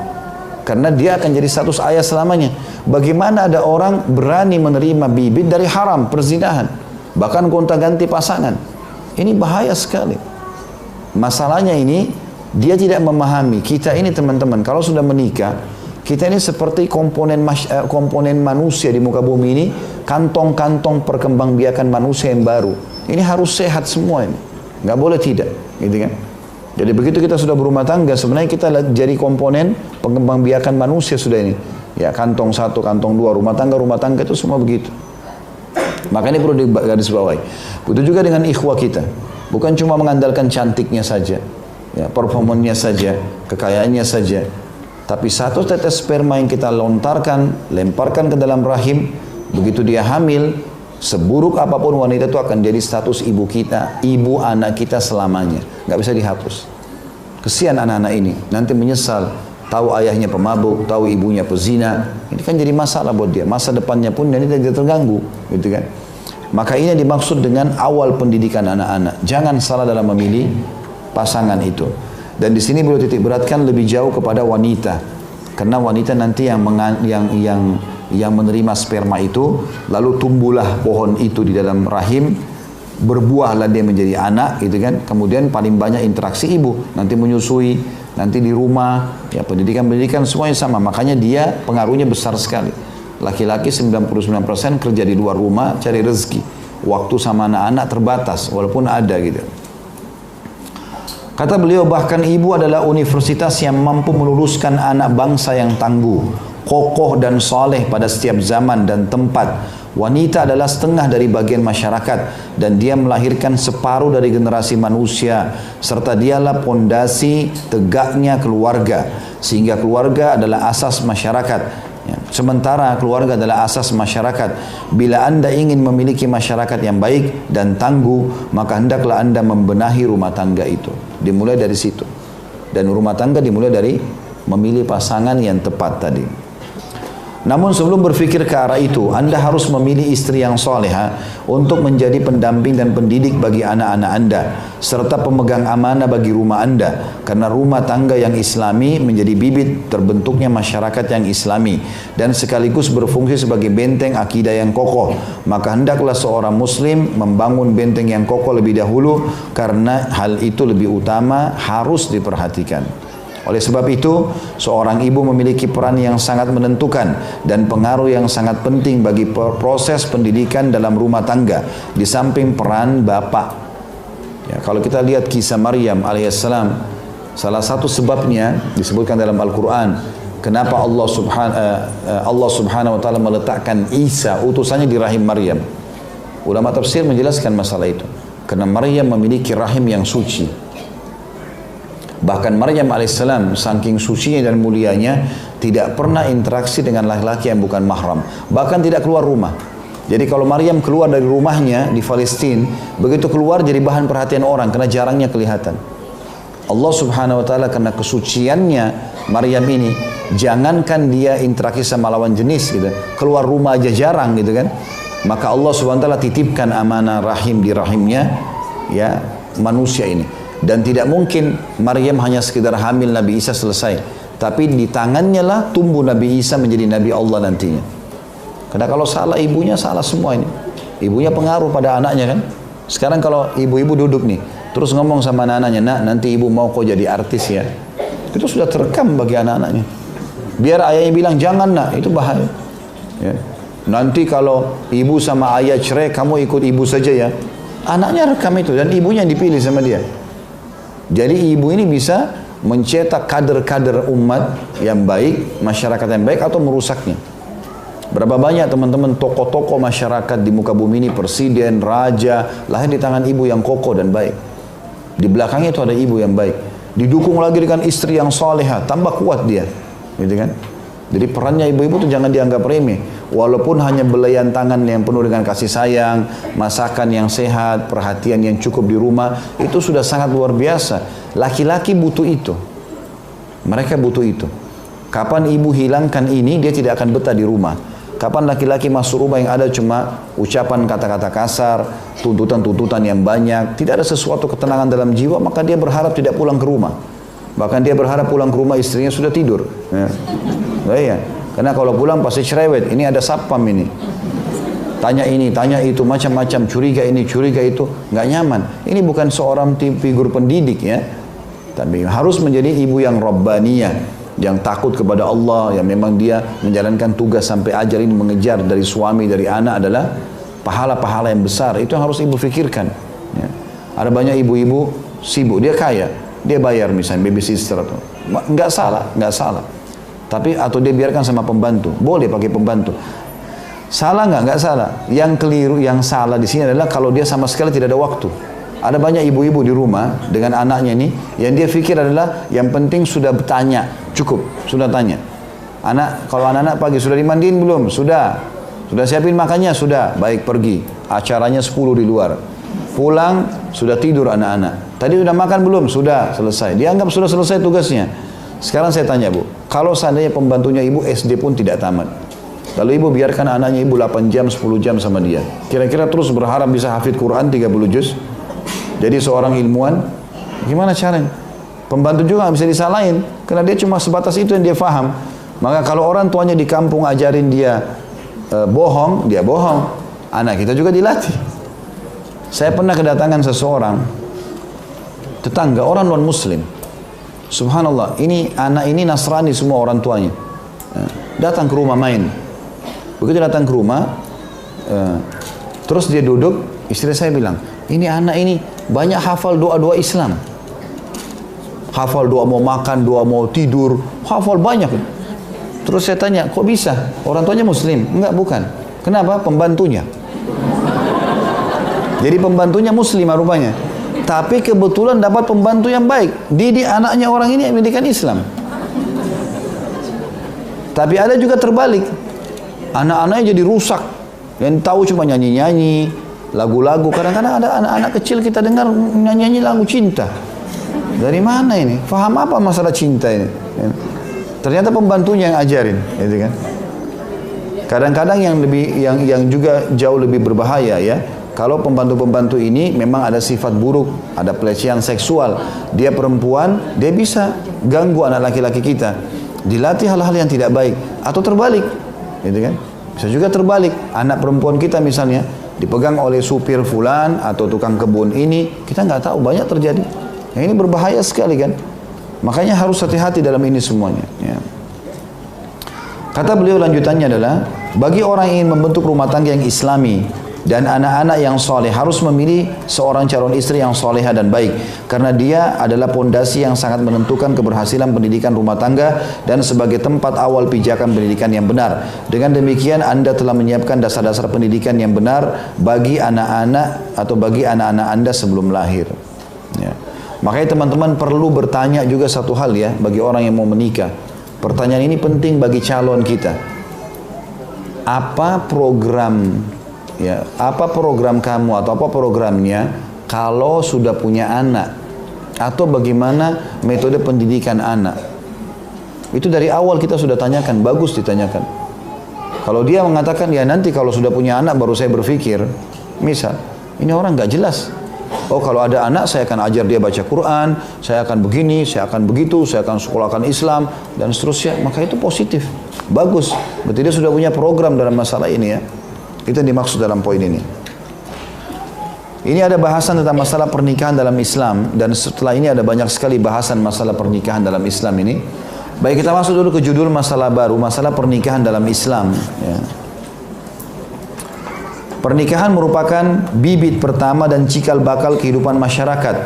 Karena dia akan jadi status ayah selamanya. Bagaimana ada orang berani menerima bibit dari haram, perzinahan. Bahkan gonta-ganti pasangan. Ini bahaya sekali. Masalahnya ini, dia tidak memahami. Kita ini teman-teman, kalau sudah menikah, kita ini seperti komponen manusia di muka bumi ini, kantong-kantong perkembangbiakan manusia yang baru. Ini harus sehat semua ini. Nggak boleh tidak. Gitu kan? Jadi begitu kita sudah berumah tangga, sebenarnya kita jadi komponen pengembangbiakan manusia sudah ini. Ya, kantong satu, kantong dua, rumah tangga itu semua begitu. Makanya perlu digarisbawahi. Begitu juga dengan ikhwah kita. Bukan cuma mengandalkan cantiknya saja. Ya, performanya saja, kekayaannya saja. Tapi satu tetes sperma yang kita lontarkan, lemparkan ke dalam rahim, begitu dia hamil, seburuk apapun wanita itu akan jadi status ibu kita, ibu anak kita selamanya. Nggak bisa dihapus. Kesian anak-anak ini, nanti menyesal, tahu ayahnya pemabuk, tahu ibunya pezina. Ini kan jadi masalah buat dia. Masa depannya pun ini tidak terganggu, gitu kan? Maka ini dimaksud dengan awal pendidikan anak-anak. Jangan salah dalam memilih pasangan itu. Dan di sini perlu titik beratkan lebih jauh kepada wanita, karena wanita nanti yang menerima sperma itu, lalu tumbuhlah pohon itu di dalam rahim, berbuahlah dia menjadi anak, gitu kan? Kemudian paling banyak interaksi ibu, nanti menyusui, nanti di rumah, ya pendidikan semuanya sama. Makanya dia pengaruhnya besar sekali. Laki-laki 99% kerja di luar rumah cari rezeki, waktu sama anak-anak terbatas, walaupun ada gitu. Kata beliau, bahkan ibu adalah universitas yang mampu meluluskan anak bangsa yang tangguh, kokoh dan soleh pada setiap zaman dan tempat. Wanita adalah setengah dari bagian masyarakat dan dia melahirkan separuh dari generasi manusia, serta dialah pondasi tegaknya keluarga, sehingga keluarga adalah asas masyarakat. Ya. Sementara keluarga adalah asas masyarakat. Bila Anda ingin memiliki masyarakat yang baik dan tangguh, maka hendaklah Anda membenahi rumah tangga itu. Dimulai dari situ. Dan rumah tangga dimulai dari memilih pasangan yang tepat tadi. Namun sebelum berpikir ke arah itu, Anda harus memilih istri yang soleha untuk menjadi pendamping dan pendidik bagi anak-anak Anda, serta pemegang amanah bagi rumah Anda. Karena rumah tangga yang islami menjadi bibit terbentuknya masyarakat yang islami dan sekaligus berfungsi sebagai benteng akidah yang kokoh. Maka hendaklah seorang muslim membangun benteng yang kokoh lebih dahulu, karena hal itu lebih utama, harus diperhatikan. Oleh sebab itu, seorang ibu memiliki peran yang sangat menentukan dan pengaruh yang sangat penting bagi proses pendidikan dalam rumah tangga, di samping peran bapak. Ya, kalau kita lihat kisah Maryam alaihissalam, salah satu sebabnya disebutkan dalam Al-Quran, kenapa Allah subhanahu wa ta'ala meletakkan Isa, utusannya di rahim Maryam. Ulama tafsir menjelaskan masalah itu. Karena Maryam memiliki rahim yang suci. Bahkan Maryam alaihissalam saking sucinya dan mulianya tidak pernah interaksi dengan laki-laki yang bukan mahram. Bahkan tidak keluar rumah. Jadi kalau Maryam keluar dari rumahnya di Palestina, begitu keluar jadi bahan perhatian orang karena jarangnya kelihatan. Allah subhanahu wa ta'ala karena kesuciannya Maryam ini, jangankan dia interaksi sama lawan jenis gitu, keluar rumah aja jarang gitu kan. Maka Allah subhanahu wa ta'ala titipkan amanah rahim di rahimnya ya manusia ini. Dan tidak mungkin Maryam hanya sekedar hamil Nabi Isa selesai. Tapi di tangannya lah tumbuh Nabi Isa menjadi Nabi Allah nantinya. Karena kalau salah ibunya, salah semua ini. Ibunya pengaruh pada anaknya kan. Sekarang kalau ibu-ibu duduk nih, terus ngomong sama anak-anaknya, nak nanti ibu mau kau jadi artis ya. Itu sudah terekam bagi anak-anaknya. Biar ayahnya bilang, jangan nak, itu bahaya. Ya. Nanti kalau ibu sama ayah cerai, kamu ikut ibu saja ya. Anaknya rekam itu dan ibunya yang dipilih sama dia. Jadi ibu ini bisa mencetak kader-kader umat yang baik, masyarakat yang baik atau merusaknya. Berapa banyak teman-teman tokoh-tokoh masyarakat di muka bumi ini, presiden, raja, lahir di tangan ibu yang kokoh dan baik. Di belakangnya itu ada ibu yang baik. Didukung lagi dengan istri yang salehah, tambah kuat dia. Gitu kan? Jadi perannya ibu-ibu itu jangan dianggap remeh. Walaupun hanya belayan tangan yang penuh dengan kasih sayang, masakan yang sehat, perhatian yang cukup di rumah, itu sudah sangat luar biasa. Laki-laki butuh itu. Mereka butuh itu. Kapan ibu hilangkan ini, dia tidak akan betah di rumah. Kapan laki-laki masuk rumah yang ada cuma ucapan kata-kata kasar, tuntutan-tuntutan yang banyak, tidak ada sesuatu ketenangan dalam jiwa, maka dia berharap tidak pulang ke rumah. Bahkan dia berharap pulang ke rumah istrinya sudah tidur. Ya. Nah, iya. Karena kalau pulang pasti cerewet, ini ada satpam ini. Tanya ini, tanya itu, macam-macam, curiga ini, curiga itu, nggak nyaman. Ini bukan seorang figur pendidik ya. Tapi harus menjadi ibu yang rabbaniyah, yang takut kepada Allah, yang memang dia menjalankan tugas sampai ajal ini mengejar dari suami, dari anak adalah pahala-pahala yang besar. Itu yang harus ibu fikirkan. Ya. Ada banyak ibu-ibu sibuk, dia kaya, dia bayar misalnya babysitter atau nggak salah, nggak salah. Tapi atau dia biarkan sama pembantu, boleh pakai pembantu. Salah nggak? Nggak salah. Yang keliru, yang salah di sini adalah kalau dia sama sekali tidak ada waktu. Ada banyak ibu-ibu di rumah dengan anaknya ini, yang dia pikir adalah yang penting sudah bertanya, cukup, sudah tanya. Kalau anak-anak pagi sudah dimandiin belum? Sudah. Sudah siapin makannya? Sudah. Baik, pergi. Acaranya 10 di luar. Pulang sudah tidur anak-anak. Tadi sudah makan belum? Sudah, selesai. Dianggap sudah selesai tugasnya. Sekarang saya tanya bu, kalau seandainya pembantunya ibu SD pun tidak tamat, lalu ibu biarkan anaknya ibu 8 jam, 10 jam sama dia, kira-kira terus berharap bisa hafid Quran 30 juz, jadi seorang ilmuwan, gimana caranya? Pembantu juga nggak bisa disalahin, karena dia cuma sebatas itu yang dia faham. Maka kalau orang tuanya di kampung ajarin dia bohong, dia bohong. Anak kita juga dilatih. Saya pernah kedatangan seseorang, tetangga, orang non-muslim. Subhanallah, ini anak ini Nasrani semua orang tuanya. Datang ke rumah main. Begitu datang ke rumah, terus dia duduk, istri saya bilang, ini anak ini banyak hafal doa-doa Islam. Hafal doa mau makan, doa mau tidur, hafal banyak. Terus saya tanya, kok bisa? Orang tuanya muslim? Enggak, bukan. Kenapa? Pembantunya. Jadi pembantunya muslim rupanya. Tapi kebetulan dapat pembantu yang baik. Didik anaknya orang ini pendidikan Islam. Tapi ada juga terbalik. Anak-anaknya jadi rusak. Yang tahu cuma nyanyi-nyanyi, lagu-lagu. Kadang-kadang ada anak-anak kecil kita dengar nyanyi-nyanyi lagu cinta. Dari mana ini? Faham apa masalah cinta ini? Ternyata pembantunya yang ajarin, gitu kan? Kadang-kadang yang juga jauh lebih berbahaya ya. Kalau pembantu-pembantu ini memang ada sifat buruk, ada pelecehan seksual, dia perempuan, dia bisa ganggu anak laki-laki kita, dilatih hal-hal yang tidak baik, atau terbalik, gitu kan? Bisa juga terbalik, anak perempuan kita misalnya dipegang oleh supir fulan atau tukang kebun ini, kita nggak tahu, banyak terjadi. Yang ini berbahaya sekali kan? Makanya harus hati-hati dalam ini semuanya. Ya. Kata beliau lanjutannya adalah, bagi orang yang ingin membentuk rumah tangga yang islami dan anak-anak yang soleh, harus memilih seorang calon istri yang soleha dan baik, karena dia adalah pondasi yang sangat menentukan keberhasilan pendidikan rumah tangga dan sebagai tempat awal pijakan pendidikan yang benar. Dengan demikian Anda telah menyiapkan dasar-dasar pendidikan yang benar bagi anak-anak atau bagi anak-anak Anda sebelum lahir. Ya. Makanya teman-teman perlu bertanya juga satu hal ya, bagi orang yang mau menikah. Pertanyaan ini penting bagi calon kita. Apa program ya, apa program kamu atau apa programnya kalau sudah punya anak? Atau bagaimana metode pendidikan anak? Itu dari awal kita sudah tanyakan, bagus ditanyakan. Kalau dia mengatakan ya nanti kalau sudah punya anak baru saya berpikir, misal ini orang nggak jelas. Oh kalau ada anak saya akan ajar dia baca Quran, saya akan begini, saya akan begitu, saya akan sekolahkan Islam dan seterusnya. Maka itu positif, bagus. Berarti dia sudah punya program dalam masalah ini ya. Itu yang dimaksud dalam poin ini. Ini ada bahasan tentang masalah pernikahan dalam Islam, dan setelah ini ada banyak sekali bahasan masalah pernikahan dalam Islam ini. Baik, kita masuk dulu ke judul masalah baru, masalah pernikahan dalam Islam. Ya. Pernikahan merupakan bibit pertama dan cikal bakal kehidupan masyarakat,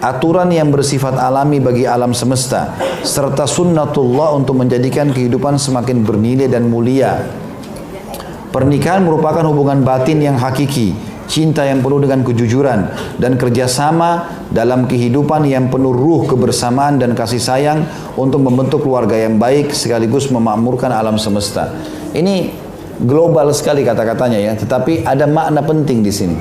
aturan yang bersifat alami bagi alam semesta, serta sunnatullah untuk menjadikan kehidupan semakin bernilai dan mulia. Pernikahan merupakan hubungan batin yang hakiki, cinta yang penuh dengan kejujuran, dan kerjasama dalam kehidupan yang penuh ruh kebersamaan dan kasih sayang untuk membentuk keluarga yang baik sekaligus memakmurkan alam semesta. Ini global sekali kata-katanya ya, tetapi ada makna penting di sini.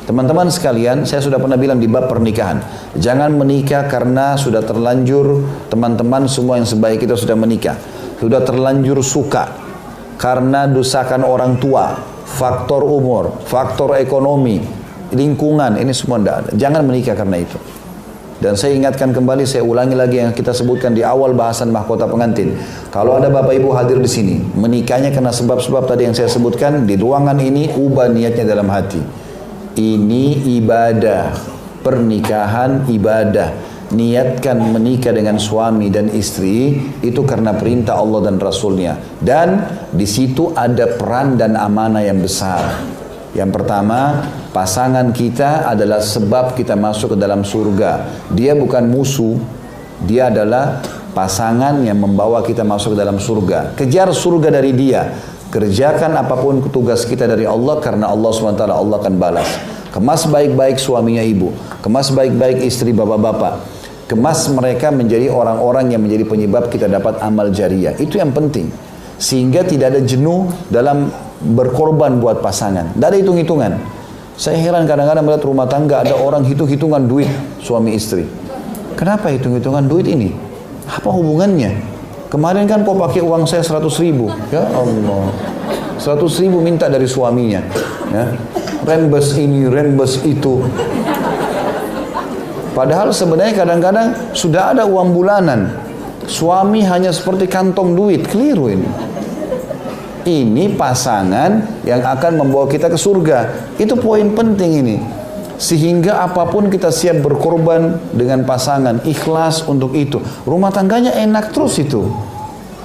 Teman-teman sekalian, saya sudah pernah bilang di bab pernikahan, jangan menikah karena sudah terlanjur, teman-teman semua yang sebaik kita sudah menikah, sudah terlanjur suka karena desakan orang tua, faktor umur, faktor ekonomi, lingkungan, ini semua tidak ada. Jangan menikah karena itu. Dan saya ingatkan kembali, saya ulangi lagi yang kita sebutkan di awal bahasan mahkota pengantin. Kalau ada bapak ibu hadir di sini, menikahnya karena sebab-sebab tadi yang saya sebutkan, di ruangan ini ubah niatnya dalam hati. Ini ibadah, pernikahan ibadah. Niatkan menikah dengan suami dan istri itu karena perintah Allah dan Rasulnya. Dan di situ ada peran dan amanah yang besar. Yang pertama, pasangan kita adalah sebab kita masuk ke dalam surga. Dia bukan musuh, dia adalah pasangan yang membawa kita masuk ke dalam surga. Kejar surga dari dia. Kerjakan apapun tugas kita dari Allah, karena Allah SWT Allah akan balas. Kemas baik-baik suaminya ibu, kemas baik-baik istri bapak-bapak. Kemas mereka menjadi orang-orang yang menjadi penyebab kita dapat amal jariah. Itu yang penting. Sehingga tidak ada jenuh dalam berkorban buat pasangan. Tidak ada hitung-hitungan. Saya heran kadang-kadang melihat rumah tangga ada orang hitung-hitungan duit suami istri. Kenapa hitung-hitungan duit ini? Apa hubungannya? Kemarin kan kau pakai uang saya 100 ribu. Ya Allah. 100 ribu minta dari suaminya. Ya. Rembes ini, rembes itu. Padahal sebenarnya kadang-kadang sudah ada uang bulanan. Suami hanya seperti kantong duit. Keliru ini. Ini pasangan yang akan membawa kita ke surga. Itu poin penting ini. Sehingga apapun kita siap berkorban dengan pasangan, ikhlas untuk itu. Rumah tangganya enak terus itu.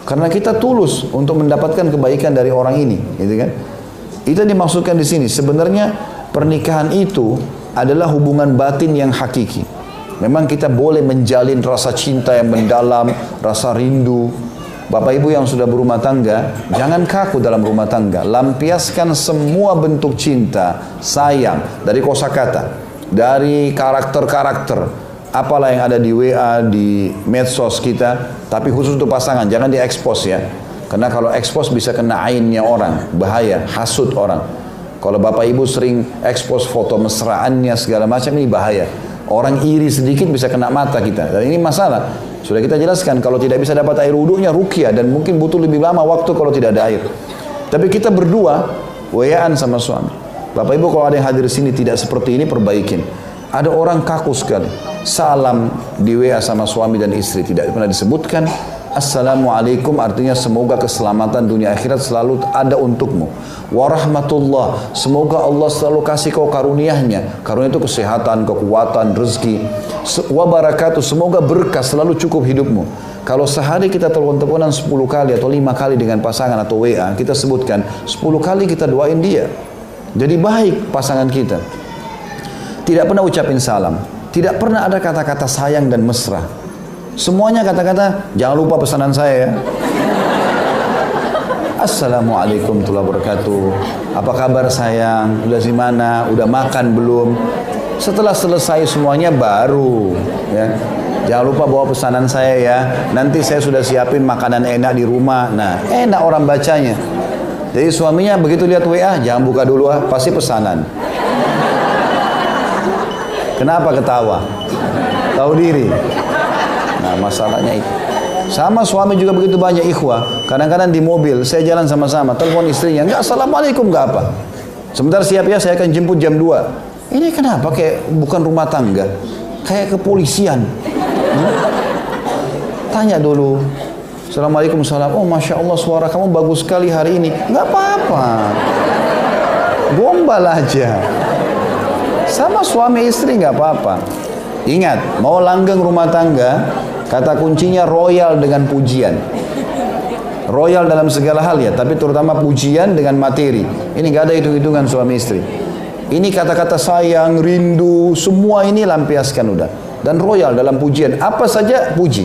Karena kita tulus untuk mendapatkan kebaikan dari orang ini, gitu kan? Itu dimaksudkan di sini. Sebenarnya pernikahan itu adalah hubungan batin yang hakiki. Memang kita boleh menjalin rasa cinta yang mendalam, rasa rindu. Bapak ibu yang sudah berumah tangga, jangan kaku dalam rumah tangga. Lampiaskan semua bentuk cinta, sayang, dari kosakata, dari karakter-karakter, apalah yang ada di WA, di medsos kita, tapi khusus untuk pasangan, jangan diekspos ya. Karena kalau ekspos bisa kena ainnya orang, bahaya, hasut orang. Kalau bapak ibu sering ekspos foto mesraannya segala macam, ini bahaya. Orang iri sedikit bisa kena mata kita, dan ini masalah. Sudah kita jelaskan, kalau tidak bisa dapat air wudunya ruqyah, dan mungkin butuh lebih lama waktu kalau tidak ada air. Tapi kita berdua WA-an sama suami. Bapak ibu kalau ada yang hadir sini tidak seperti ini, perbaikin. Ada orang kaku sekali, salam di WA sama suami dan istri tidak pernah disebutkan, Assalamualaikum artinya semoga keselamatan dunia akhirat selalu ada untukmu. Warahmatullah, semoga Allah selalu kasih kau karunia-Nya. Karunia itu kesehatan, kekuatan, rezeki. Wabarakatuh, semoga berkah selalu cukup hidupmu. Kalau sehari kita telepon-teleponan 10 kali atau 5 kali dengan pasangan atau WA, kita sebutkan 10 kali kita doain dia. Jadi baik pasangan kita. Tidak pernah ucapin salam. Tidak pernah ada kata-kata sayang dan mesra. Semuanya kata-kata, jangan lupa pesanan saya ya. Assalamualaikum warahmatullahi wabarakatuh. Apa kabar sayang? Udah di mana? Udah makan belum? Setelah selesai semuanya baru ya. Jangan lupa bawa pesanan saya ya. Nanti saya sudah siapin makanan enak di rumah. Nah, enak orang bacanya. Jadi suaminya begitu lihat WA, jangan buka dulu ah, pasti pesanan. Kenapa ketawa? Tahu diri. Nah, masalahnya itu. Sama suami juga begitu banyak ikhwah. Kadang-kadang di mobil, saya jalan sama-sama, telepon istrinya, enggak assalamualaikum, enggak apa. Sebentar siap ya, saya akan jemput jam 2. Ini kenapa kayak bukan rumah tangga? Kayak kepolisian. Tanya dulu. Assalamualaikum, salam. Oh, Masya Allah suara kamu bagus sekali hari ini. Enggak apa-apa. Gombal aja. Sama suami istri enggak apa-apa. Ingat, mau langgeng rumah tangga, kata kuncinya royal dengan pujian. Royal dalam segala hal ya, tapi terutama pujian dengan materi. Ini nggak ada hitung-hitungan suami istri. Ini kata-kata sayang, rindu, semua ini lampiaskan udah. Dan royal dalam pujian, apa saja puji.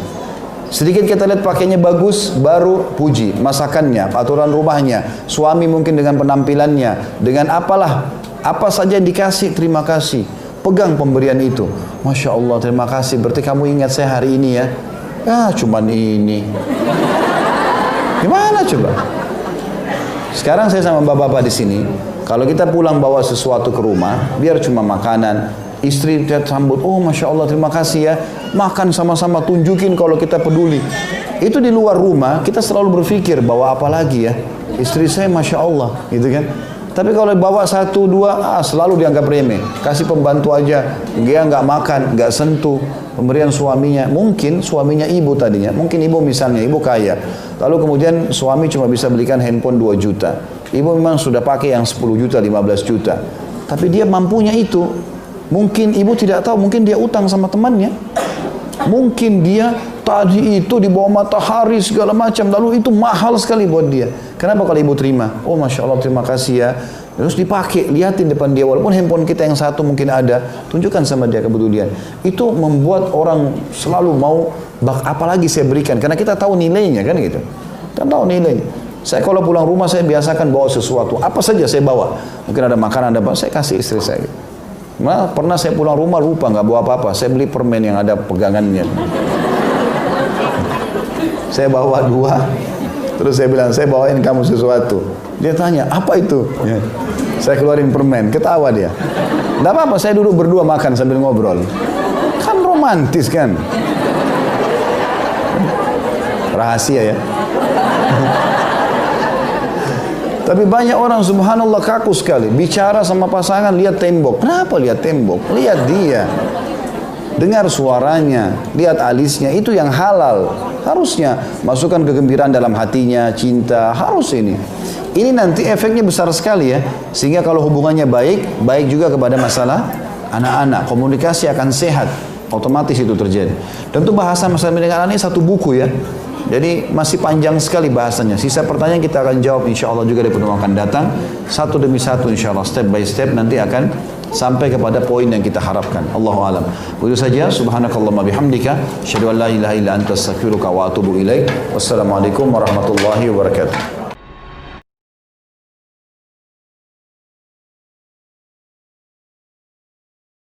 Sedikit kita lihat pakainya bagus, baru puji. Masakannya, aturan rumahnya, suami mungkin dengan penampilannya, dengan apalah, apa saja yang dikasih, terima kasih. Pegang pemberian itu. Masya Allah, terima kasih. Berarti kamu ingat saya hari ini ya. Ya, cuman ini. Gimana coba? Sekarang saya sama bapak-bapak di sini. Kalau kita pulang bawa sesuatu ke rumah, biar cuma makanan. Istri dia sambut, oh Masya Allah, terima kasih ya. Makan sama-sama, tunjukin kalau kita peduli. Itu di luar rumah, kita selalu berpikir bahwa apa lagi ya. Istri saya Masya Allah, gitu kan. Tapi kalau bawa 1, 2, selalu dianggap remeh. Kasih pembantu aja, dia nggak makan, nggak sentuh. Pemberian suaminya, mungkin suaminya ibu tadinya, mungkin ibu misalnya, ibu kaya. Lalu kemudian suami cuma bisa belikan handphone 2 juta. Ibu memang sudah pakai yang 10 juta, 15 juta. Tapi dia mampunya itu. Mungkin ibu tidak tahu, mungkin dia utang sama temannya. Mungkin dia tadi itu di bawah matahari segala macam, lalu itu mahal sekali buat dia. Kenapa kalau ibu terima? Oh Masya Allah, terima kasih ya. Terus dipakai, lihatin depan dia, walaupun handphone kita yang satu mungkin ada, tunjukkan sama dia kepedulian. Itu membuat orang selalu mau, apalagi saya berikan, karena kita tahu nilainya kan gitu. Kita tahu nilainya. Saya kalau pulang rumah saya biasakan bawa sesuatu, apa saja saya bawa. Mungkin ada makanan, ada apa, saya kasih istri saya. Nah, pernah saya pulang rumah lupa nggak bawa apa-apa, saya beli permen yang ada pegangannya. Saya bawa 2, terus saya bilang, saya bawain kamu sesuatu. Dia tanya, apa itu? Ya. Saya keluarin permen, ketawa dia. Nggak apa-apa, saya duduk berdua makan sambil ngobrol. Kan romantis kan? Rahasia ya. Tapi banyak orang subhanallah kaku sekali. Bicara sama pasangan, lihat tembok. Kenapa lihat tembok? Lihat dia. Dengar suaranya, lihat alisnya, itu yang halal. Harusnya masukkan kegembiraan dalam hatinya, cinta, harus ini. Ini nanti efeknya besar sekali ya. Sehingga kalau hubungannya baik, baik juga kepada masalah anak-anak. Komunikasi akan sehat, otomatis itu terjadi. Tentu bahasa masalah dengan anak ini satu buku ya. Jadi masih panjang sekali bahasanya. Sisa pertanyaan kita akan jawab insya Allah juga di pertemuan akan datang. Satu demi satu insya Allah, step by step nanti akan sampai kepada poin yang kita harapkan. Allahu a'lam. Begitu saja. Subhanakallahumma bihamdika, asyhadu an la ilaha illa anta astaghfiruka wa atubu ilaik. Wassalamualaikum warahmatullahi wabarakatuh.